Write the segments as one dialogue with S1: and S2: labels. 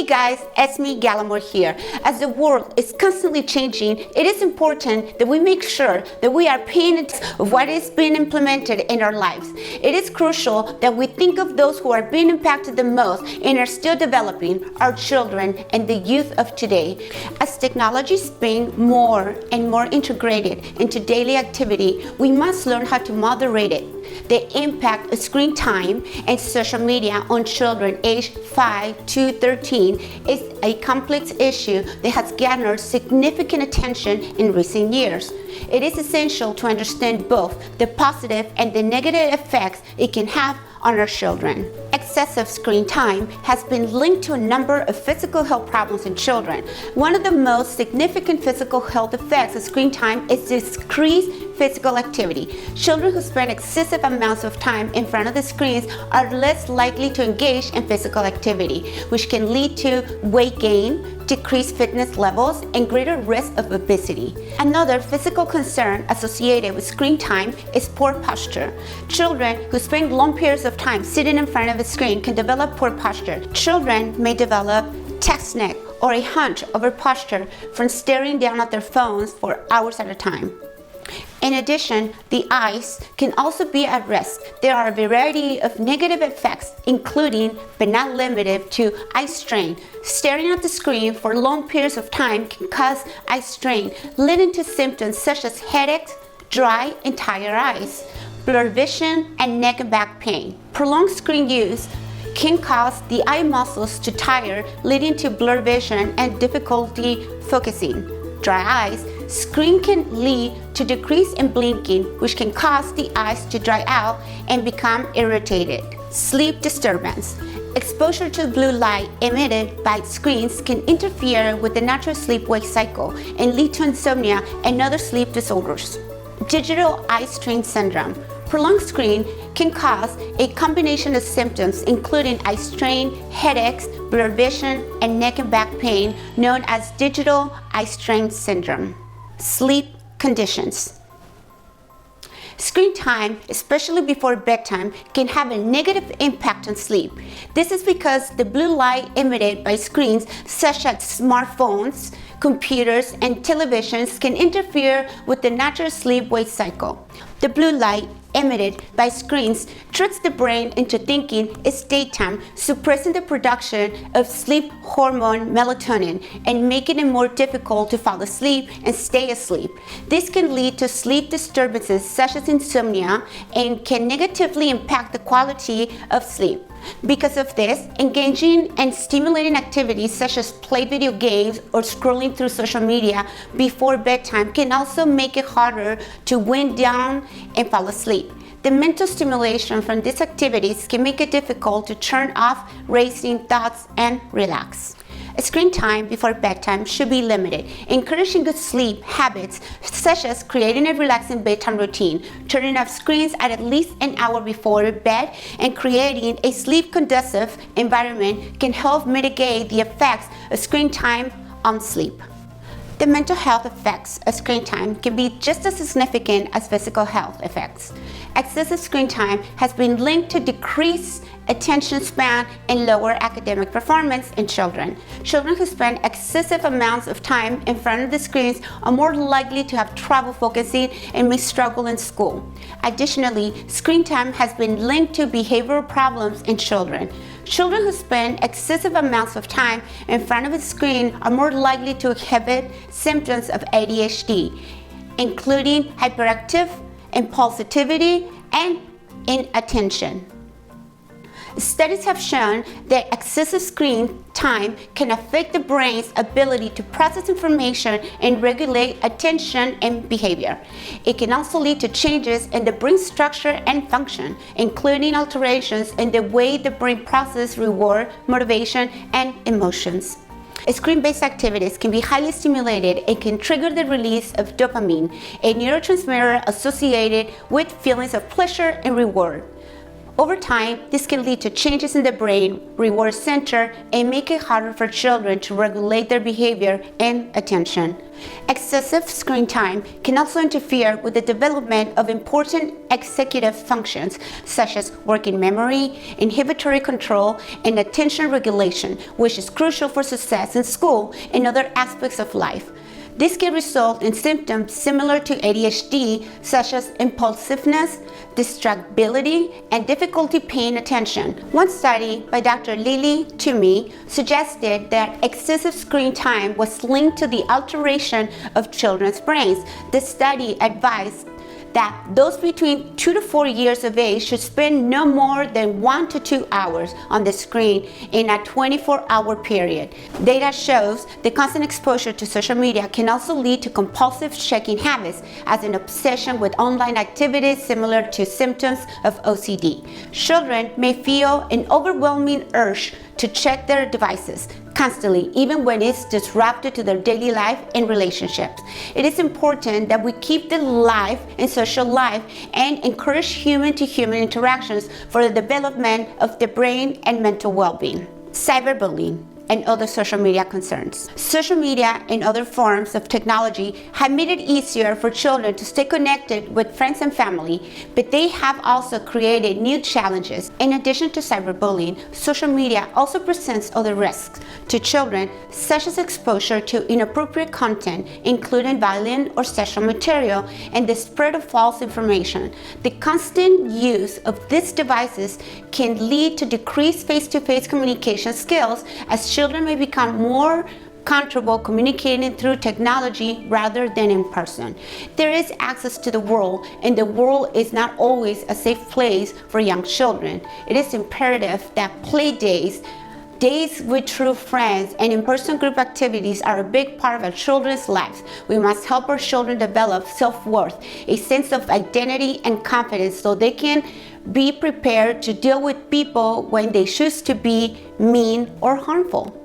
S1: Hey guys, Esme Gallimore here. As the world is constantly changing, it is important that we make sure that we are paying attention to what is being implemented in our lives. It is crucial that we think of those who are being impacted the most and are still developing, our children and the youth of today. As technology is being more and more integrated into daily activity, we must learn how to moderate it. The impact of screen time and social media on children aged 5 to 13 is a complex issue that has garnered significant attention in recent years. It is essential to understand both the positive and the negative effects it can have on our children. Excessive screen time has been linked to a number of physical health problems in children. One of the most significant physical health effects of screen time is decreased physical activity. Children who spend excessive amounts of time in front of the screens are less likely to engage in physical activity, which can lead to weight gain, decreased fitness levels, and greater risk of obesity. Another physical concern associated with screen time is poor posture. Children who spend long periods of time sitting in front of a screen can develop poor posture. Children may develop text neck or a hunch over posture from staring down at their phones for hours at a time. In addition, the eyes can also be at risk. There are a variety of negative effects, including but not limited to eye strain. Staring at the screen for long periods of time can cause eye strain, leading to symptoms such as headaches, dry and tired eyes, blurred vision, and neck and back pain. Prolonged screen use can cause the eye muscles to tire, leading to blurred vision and difficulty focusing. Dry eyes. Screen can lead to decrease in blinking, which can cause the eyes to dry out and become irritated. Sleep disturbance. Exposure to blue light emitted by screens can interfere with the natural sleep-wake cycle and lead to insomnia and other sleep disorders. Digital eye strain syndrome. Prolonged screen can cause a combination of symptoms including eye strain, headaches, blurred vision, and neck and back pain known as digital eye strain syndrome. Sleep conditions. Screen time, especially before bedtime, can have a negative impact on sleep. This is because the blue light emitted by screens such as smartphones, computers, and televisions can interfere with the natural sleep-wake cycle. The blue light emitted by screens tricks the brain into thinking it's daytime, suppressing the production of sleep hormone melatonin and making it more difficult to fall asleep and stay asleep. This can lead to sleep disturbances such as insomnia and can negatively impact the quality of sleep. Because of this, engaging and stimulating activities such as play video games or scrolling through social media before bedtime can also make it harder to wind down and fall asleep. The mental stimulation from these activities can make it difficult to turn off racing thoughts and relax. Screen time before bedtime should be limited, encouraging good sleep habits such as creating a relaxing bedtime routine, turning off screens at least an hour before bed, and creating a sleep-conducive environment can help mitigate the effects of screen time on sleep. The mental health effects of screen time can be just as significant as physical health effects. Excessive screen time has been linked to decreased attention span and lower academic performance in children. Children who spend excessive amounts of time in front of the screens are more likely to have trouble focusing and may struggle in school. Additionally, screen time has been linked to behavioral problems in children. Children who spend excessive amounts of time in front of a screen are more likely to exhibit symptoms of ADHD, including hyperactive, impulsivity, and inattention. Studies have shown that excessive screen time can affect the brain's ability to process information and regulate attention and behavior. It can also lead to changes in the brain structure and function, including alterations in the way the brain processes reward, motivation, and emotions. Screen-based activities can be highly stimulated and can trigger the release of dopamine, a neurotransmitter associated with feelings of pleasure and reward. Over time, this can lead to changes in the brain, reward center, and make it harder for children to regulate their behavior and attention. Excessive screen time can also interfere with the development of important executive functions such as working memory, inhibitory control, and attention regulation, which is crucial for success in school and other aspects of life. This can result in symptoms similar to ADHD, such as impulsiveness, distractibility, and difficulty paying attention. One study by Dr. Lily Toomey suggested that excessive screen time was linked to the alteration of children's brains. The study advised that those between 2 to 4 years of age should spend no more than 1 to 2 hours on the screen in a 24-hour period. Data shows the constant exposure to social media can also lead to compulsive checking habits, as an obsession with online activities similar to symptoms of OCD. Children may feel an overwhelming urge to check their devices constantly, even when it's disruptive to their daily life and relationships. It is important that we keep the life and social life and encourage human-to-human interactions for the development of the brain and mental well-being. Cyberbullying and other social media concerns. Social media and other forms of technology have made it easier for children to stay connected with friends and family, but they have also created new challenges. In addition to cyberbullying, social media also presents other risks to children, such as exposure to inappropriate content, including violent or sexual material, and the spread of false information. The constant use of these devices can lead to decreased face-to-face communication skills, as children may become more comfortable communicating through technology rather than in person. There is access to the world, and the world is not always a safe place for young children. It is imperative that play days with true friends, and in-person group activities are a big part of our children's lives. We must help our children develop self-worth, a sense of identity and confidence, so they can be prepared to deal with people when they choose to be mean or harmful.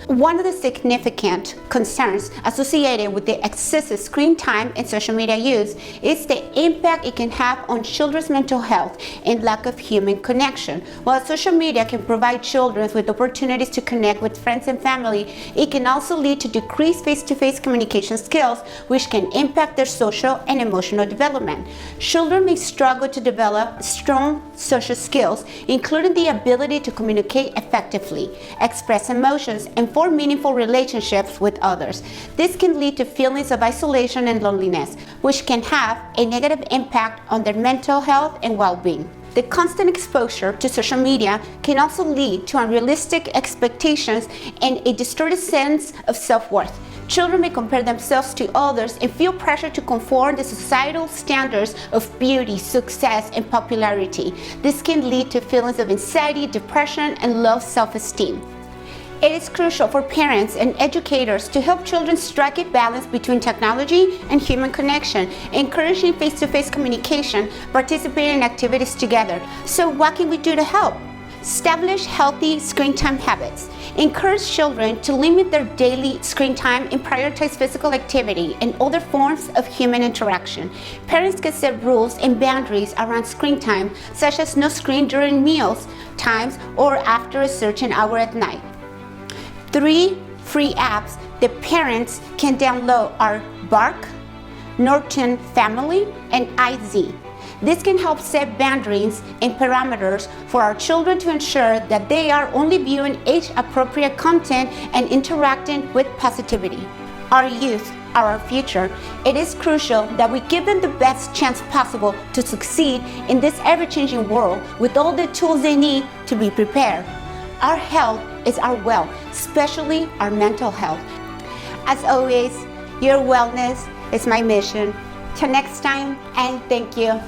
S1: One of the significant concerns associated with the excessive screen time and social media use is the impact it can have on children's mental health and lack of human connection. While social media can provide children with opportunities to connect with friends and family, it can also lead to decreased face-to-face communication skills, which can impact their social and emotional development. Children may struggle to develop strong social skills, including the ability to communicate effectively, express emotions, and form meaningful relationships with others. This can lead to feelings of isolation and loneliness, which can have a negative impact on their mental health and well-being. The constant exposure to social media can also lead to unrealistic expectations and a distorted sense of self-worth. Children may compare themselves to others and feel pressure to conform to societal standards of beauty, success, and popularity. This can lead to feelings of anxiety, depression, and low self-esteem. It is crucial for parents and educators to help children strike a balance between technology and human connection, encouraging face-to-face communication, participating in activities together. So what can we do to help? Establish healthy screen time habits. Encourage children to limit their daily screen time and prioritize physical activity and other forms of human interaction. Parents can set rules and boundaries around screen time, such as no screen during meals times or after a certain hour at night. 3 free apps that parents can download are Bark, Norton Family, and IZ. This can help set boundaries and parameters for our children to ensure that they are only viewing age-appropriate content and interacting with positivity. Our youth are our future. It is crucial that we give them the best chance possible to succeed in this ever-changing world with all the tools they need to be prepared. Our health is our wealth, especially our mental health. As always, your wellness is my mission. Till next time, and thank you.